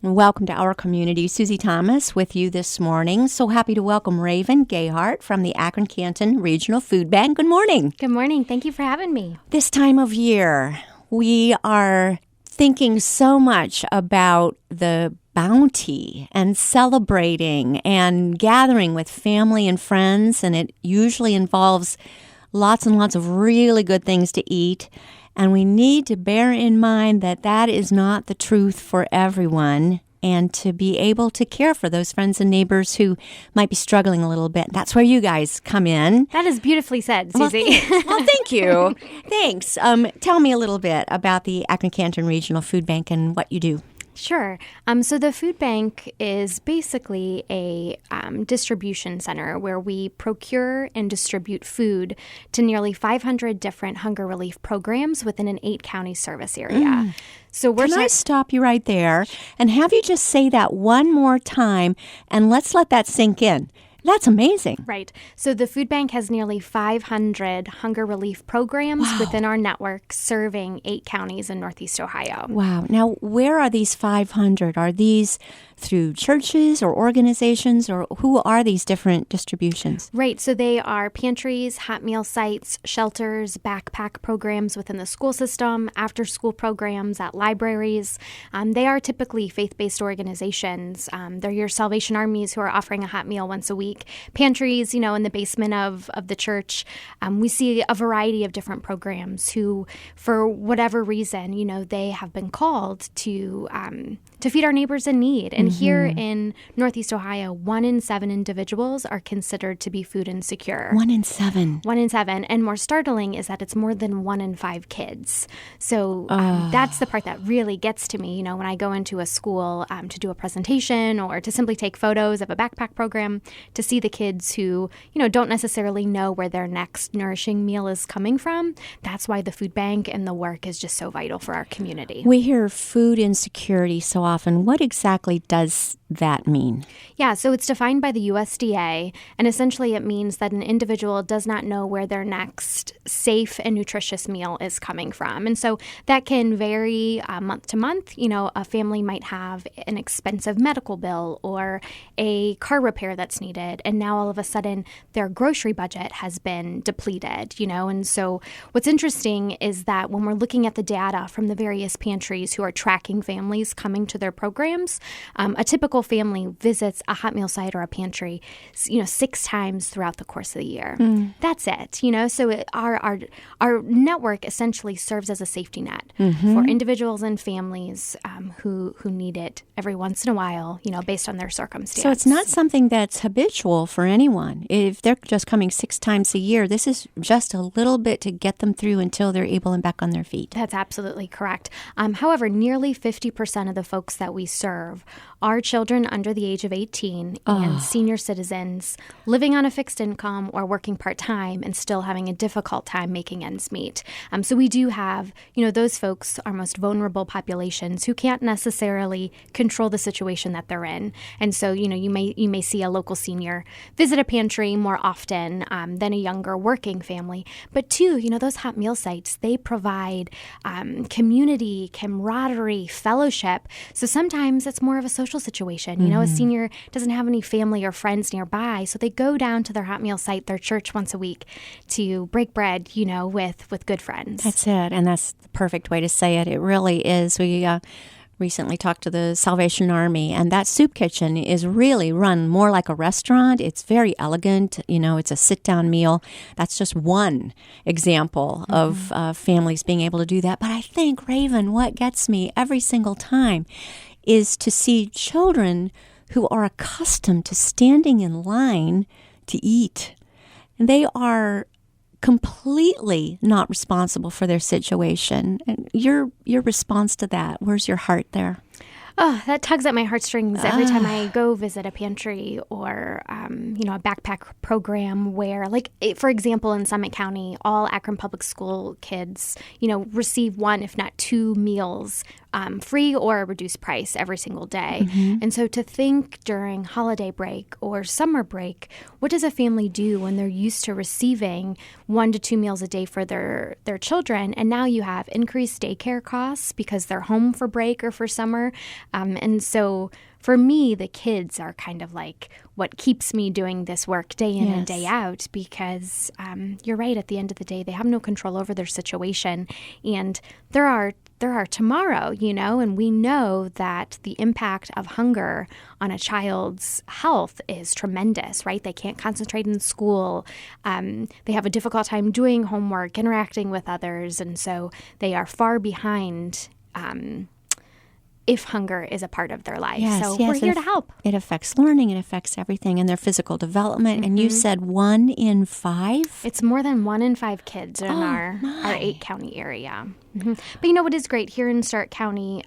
Welcome to our community. Susie Thomas with you this morning. So happy to welcome Raven Gayhart from the Akron-Canton Regional Food Bank. Good morning. Good morning. Thank you for having me. This time of year, we are thinking so much about the bounty and celebrating and gathering with family and friends, and it usually involves lots and lots of really good things to eat. And we need to bear in mind that that is not the truth for everyone, and to be able to care for those friends and neighbors who might be struggling a little bit. That's where you guys come in. That is beautifully said, Susie. Well, thank you. Thanks. Tell me a little bit about the Akron-Canton Regional Food Bank and what you do. Sure. So the food bank is basically a distribution center where we procure and distribute food to nearly 500 different hunger relief programs within an 8-county service area. So Can I stop you right there and have you just say that one more time, and let's let that sink in. That's amazing. Right. So the food bank has nearly 500 hunger relief programs within our network serving 8 counties in Northeast Ohio. Wow. Now, where are these 500? Are these through churches or organizations, or who are these different distributions? Right. So they are pantries, hot meal sites, shelters, backpack programs within the school system, after-school programs at libraries. They are typically faith-based organizations. They're your Salvation Armies who are offering a hot meal once a week. Pantries, in the basement of the church. We see a variety of different programs who, for whatever reason, they have been called to feed our neighbors in need. And here in Northeast Ohio, 1 in 7 individuals are considered to be food insecure. 1 in 7. 1 in 7. And more startling is that it's more than 1 in 5 kids. So that's the part that really gets to me, when I go into a school to do a presentation or to simply take photos of a backpack program, to see the kids who, don't necessarily know where their next nourishing meal is coming from. That's why the food bank and the work is just so vital for our community. We hear food insecurity so often. What exactly does that mean? Yeah, so it's defined by the USDA, and essentially it means that an individual does not know where their next safe and nutritious meal is coming from. And so that can vary month to month. A family might have an expensive medical bill or a car repair that's needed, and now all of a sudden their grocery budget has been depleted, And so what's interesting is that when we're looking at the data from the various pantries who are tracking families coming to their programs, a typical family visits a hot meal site or a pantry, 6 times throughout the course of the year. That's it, So our network essentially serves as a safety net for individuals and families who need it every once in a while, based on their circumstance. So it's not something that's habitual for anyone. If they're just coming 6 times a year, this is just a little bit to get them through until they're able and back on their feet. That's absolutely correct. However, nearly 50% of the folks that we serve are children under the age of 18 and senior citizens living on a fixed income or working part-time and still having a difficult time making ends meet. So we do have, those folks, our most vulnerable populations, who can't necessarily control the situation that they're in. And so, you may see a local senior visit a pantry more often than a younger working family. But two, those hot meal sites, they provide community, camaraderie, fellowship. So sometimes it's more of a social situation. A senior doesn't have any family or friends nearby, so they go down to their hot meal site, their church, once a week to break bread, with good friends. That's it, and that's the perfect way to say it. It really is. We recently talked to the Salvation Army, and that soup kitchen is really run more like a restaurant. It's very elegant. It's a sit-down meal. That's just one example of families being able to do that. But I think, Raven, what gets me every single time is to see children who are accustomed to standing in line to eat. And they are completely not responsible for their situation. And your response to that, where's your heart there? Oh, that tugs at my heartstrings every time I go visit a pantry or, a backpack program where, for example, in Summit County, all Akron Public School kids, receive 1, if not 2 meals free or a reduced price every single day. And so to think during holiday break or summer break, what does a family do when they're used to receiving 1 to 2 meals a day for their children, and now you have increased daycare costs because they're home for break or for summer. And so for me, the kids are kind of like what keeps me doing this work day in and day out, because you're right, at the end of the day, they have no control over their situation. And there are tomorrow, and we know that the impact of hunger on a child's health is tremendous, right? They can't concentrate in school. They have a difficult time doing homework, interacting with others, and so they are far behind if hunger is a part of their life. So we're here to help. It affects learning. It affects everything and their physical development. And you said 1 in 5? It's more than 1 in 5 kids in our 8-county area. But what is great? Here in Stark County,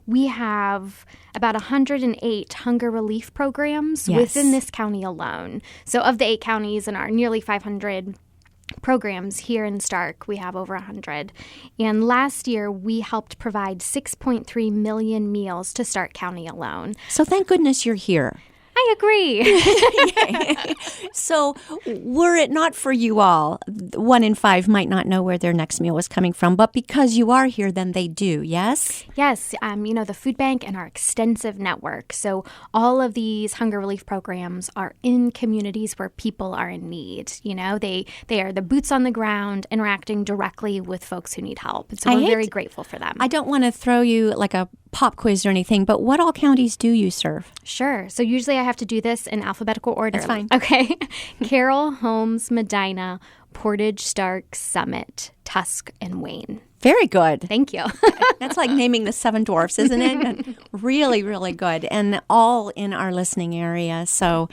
we have about 108 hunger relief programs within this county alone. So of the 8 counties in our nearly 500 programs here in Stark, we have over 100. And last year, we helped provide 6.3 million meals to Stark County alone. So thank goodness you're here. I agree. So were it not for you all, 1 in 5 might not know where their next meal was coming from. But because you are here, then they do, yes? Yes. The food bank and our extensive network. So all of these hunger relief programs are in communities where people are in need. They are the boots on the ground, interacting directly with folks who need help. And so we're very grateful for them. I don't want to throw you like a pop quiz or anything, but what all counties do you serve? Sure. So usually I have to do this in alphabetical order. That's fine. Okay. Carroll, Holmes, Medina, Portage, Stark, Summit, Tusk, and Wayne. Very good. Thank you. That's like naming the 7 dwarfs, isn't it? Really, really good. And all in our listening area. So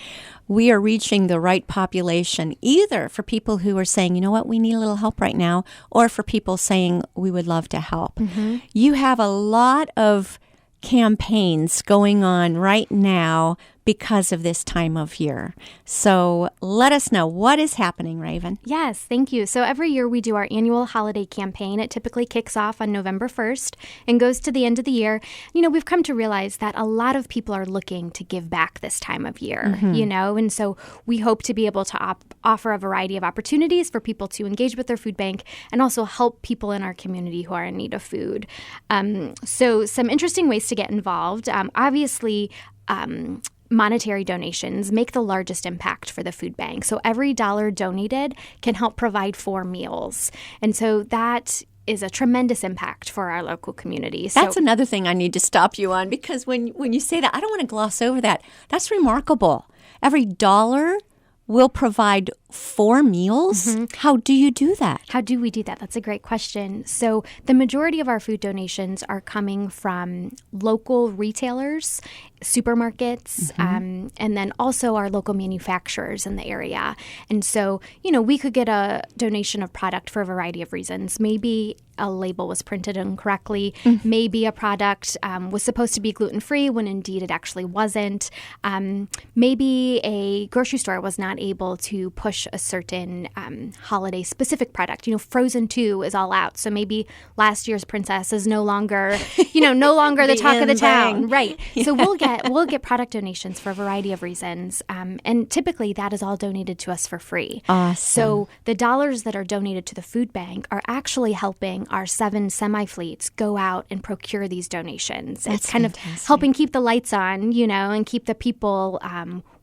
we are reaching the right population, either for people who are saying, you know what, we need a little help right now, or for people saying we would love to help. You have a lot of campaigns going on right now because of this time of year. So let us know what is happening, Raven. Yes, thank you. So every year we do our annual holiday campaign. It typically kicks off on November 1st and goes to the end of the year. We've come to realize that a lot of people are looking to give back this time of year, and so we hope to be able to offer a variety of opportunities for people to engage with their food bank and also help people in our community who are in need of food. So some interesting ways to get involved. Obviously, monetary donations make the largest impact for the food bank. So every dollar donated can help provide 4 meals. And so that is a tremendous impact for our local community. That's another thing I need to stop you on, because when you say that, I don't want to gloss over that. That's remarkable. Every dollar will provide 4 meals? How do you do that? How do we do that? That's a great question. So the majority of our food donations are coming from local retailers, supermarkets, and then also our local manufacturers in the area. And so, we could get a donation of product for a variety of reasons. Maybe a label was printed incorrectly. Maybe a product was supposed to be gluten-free when indeed it actually wasn't. Maybe a grocery store was not able to push a certain holiday-specific product. Frozen 2 is all out, so maybe last year's princess is no longer, no longer the talk of the town, right? Yeah. So we'll get product donations for a variety of reasons, and typically that is all donated to us for free. Awesome. So the dollars that are donated to the food bank are actually helping our 7 semi-fleets go out and procure these donations. That's it's kind fantastic. of helping keep the lights on, and keep the people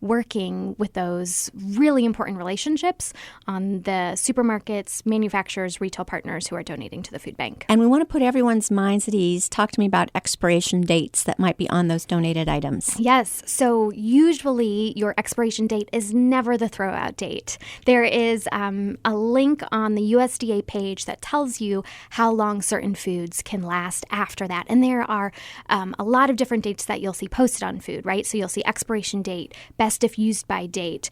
working with those really important relationships on the supermarkets, manufacturers, retail partners who are donating to the food bank. And we want to put everyone's minds at ease. Talk to me about expiration dates that might be on those donated items. Yes. So usually your expiration date is never the throwout date. There is a link on the USDA page that tells you how long certain foods can last after that. And there are a lot of different dates that you'll see posted on food, right? So you'll see expiration date, best if used by date,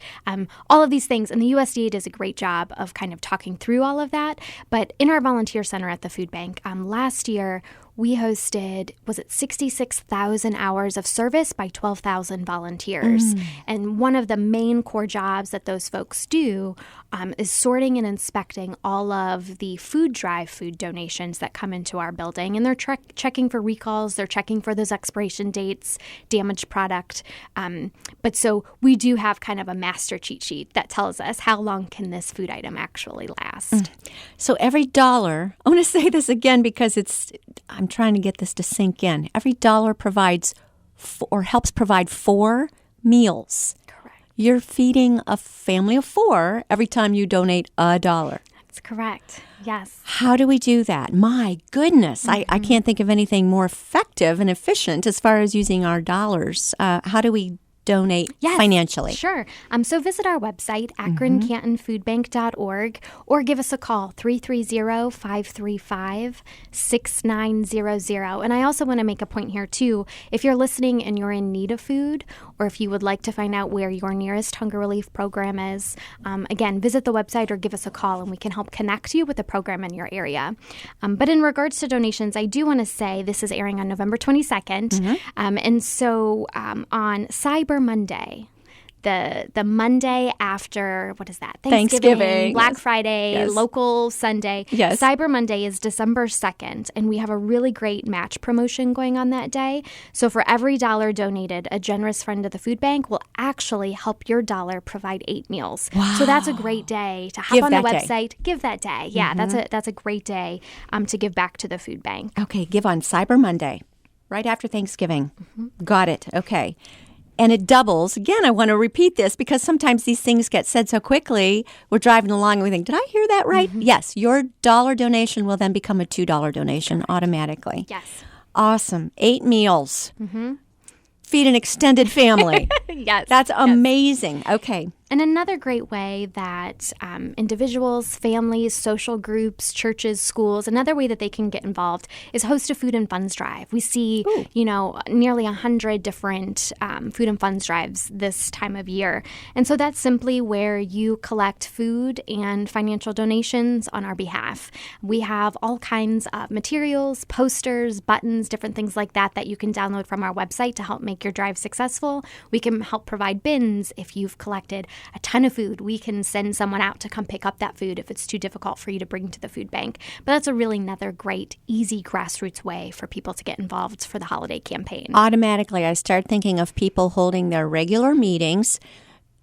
all of these things. And the USDA does a great job of kind of talking through all of that. But in our volunteer center at the food bank, last year, we hosted, was it 66,000 hours of service by 12,000 volunteers. And one of the main core jobs that those folks do is sorting and inspecting all of the food drive food donations that come into our building. And they're checking for recalls, they're checking for those expiration dates, damaged product. But so we do have kind of a master cheat sheet that tells us how long can this food item actually last. So every dollar, I want to say this again because I'm trying to get this to sink in. Every dollar provides or helps provide 4 meals. You're feeding a family of 4 every time you donate $1. That's correct. Yes. How do we do that? My goodness. I can't think of anything more effective and efficient as far as using our dollars. How do we donate financially? Sure. So visit our website, akroncantonfoodbank.org, or give us a call, 330-535-6900. And I also want to make a point here, too. If you're listening and you're in need of food, or if you would like to find out where your nearest hunger relief program is, again, visit the website or give us a call, and we can help connect you with a program in your area. But in regards to donations, I do want to say this is airing on November 22nd. And so on Cyber Monday, the Monday after, what is that? Thanksgiving. Black Friday, local Sunday. Yes. Cyber Monday is December 2nd, and we have a really great match promotion going on that day. So for every $1 donated, a generous friend of the food bank will actually help your dollar provide 8 meals. Wow. So that's a great day to hop on the website. Give that day. Yeah, that's a great day to give back to the food bank. Okay, give on Cyber Monday, right after Thanksgiving. Got it. Okay. And it doubles. Again, I want to repeat this because sometimes these things get said so quickly. We're driving along and we think, did I hear that right? Yes, your $1 donation will then become a $2 donation automatically. Yes. Awesome. 8 meals. Feed an extended family. Yes. That's amazing. Okay. And another great way that individuals, families, social groups, churches, schools, another way that they can get involved is host a food and funds drive. We see, nearly 100 different food and funds drives this time of year. And so that's simply where you collect food and financial donations on our behalf. We have all kinds of materials, posters, buttons, different things like that you can download from our website to help make your drive successful. We can help provide bins if you've collected a ton of food. We can send someone out to come pick up that food if it's too difficult for you to bring to the food bank. But that's another great, easy grassroots way for people to get involved for the holiday campaign. Automatically, I start thinking of people holding their regular meetings.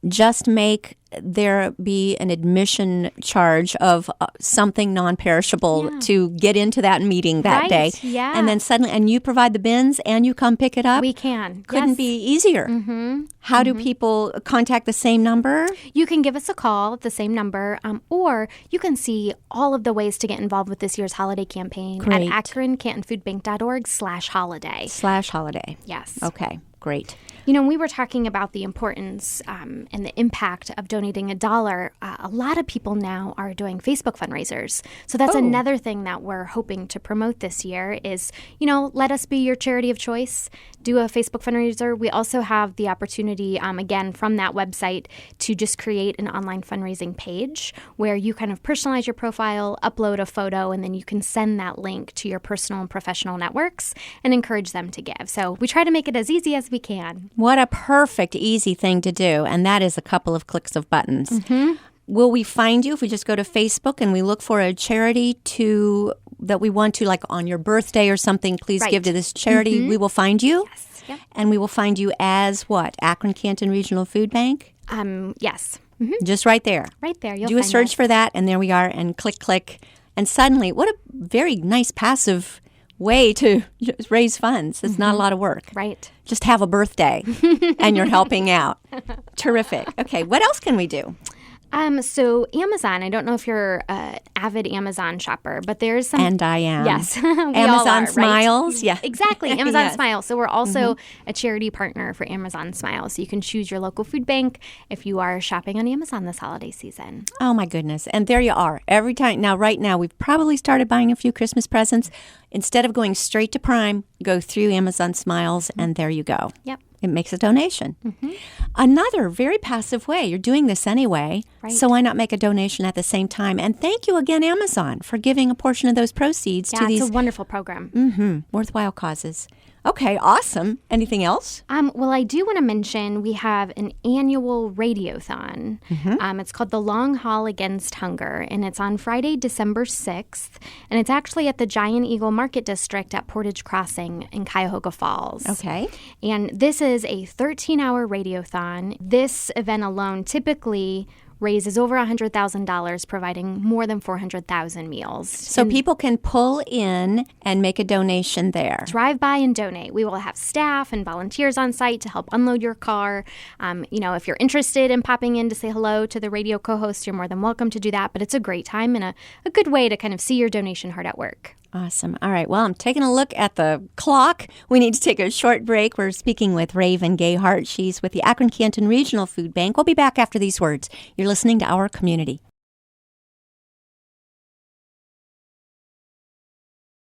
Just make there be an admission charge of something non-perishable to get into that meeting that day. Yeah. And then suddenly, and you provide the bins and you come pick it up? We can. Couldn't be easier. How do people contact the same number? You can give us a call at the same number, or you can see all of the ways to get involved with this year's holiday campaign at akroncantonfoodbank.org/holiday. /holiday. Yes. Okay, great. We were talking about the importance and the impact of donating $1. A lot of people now are doing Facebook fundraisers. So that's another thing that we're hoping to promote this year is, let us be your charity of choice. Do a Facebook fundraiser. We also have the opportunity, again, from that website to just create an online fundraising page where you kind of personalize your profile, upload a photo, and then you can send that link to your personal and professional networks and encourage them to give. So we try to make it as easy as we can. What a perfect, easy thing to do. And that is a couple of clicks of buttons. Will we find you if we just go to Facebook and we look for a charity that we want to, like on your birthday or something, please give to this charity? We will find you? Yes. Yep. And we will find you as what? Akron Canton Regional Food Bank? Yes. Just right there. Right there. You'll do a search for that, and there we are, and click. And suddenly, what a very nice passive way to raise funds. It's not a lot of work. Right. Just have a birthday and you're helping out. Terrific. Okay, what else can we do? So Amazon, I don't know if you're an avid Amazon shopper, but there's some... And I am. Yes. Amazon Smiles. Right? Yeah. Exactly. Amazon Smiles. So we're also a charity partner for Amazon Smiles. So you can choose your local food bank if you are shopping on Amazon this holiday season. Oh, my goodness. And there you are. Every time. Now, right now, we've probably started buying a few Christmas presents. Instead of going straight to Prime, go through Amazon Smiles, and there you go. Yep. It makes a donation. Another very passive way. You're doing this anyway, Right. so why not make a donation at the same time? And thank you again, Amazon, for giving a portion of those proceeds to these it's a wonderful program. worthwhile causes. Okay, awesome. Anything else? Well, I do want to mention we have an annual radiothon. It's called The Long Haul Against Hunger, and it's on Friday, December 6th. And it's actually at the Giant Eagle Market District at Portage Crossing in Cuyahoga Falls. Okay. And this is a 13-hour radiothon. This event alone typically raises over $100,000, providing more than 400,000 meals. So people can pull in and make a donation there. Drive by and donate. We will have staff and volunteers on site to help unload your car. If you're interested in popping in to say hello to the radio co-host, you're more than welcome to do that. But it's a great time and a good way to kind of see your donation heart at work. Awesome. All right. Well, I'm taking a look at the clock. We need to take a short break. We're speaking with Raven Gayhart. She's with the Akron Canton Regional Food Bank. We'll be back after these words. You're listening to Our Community.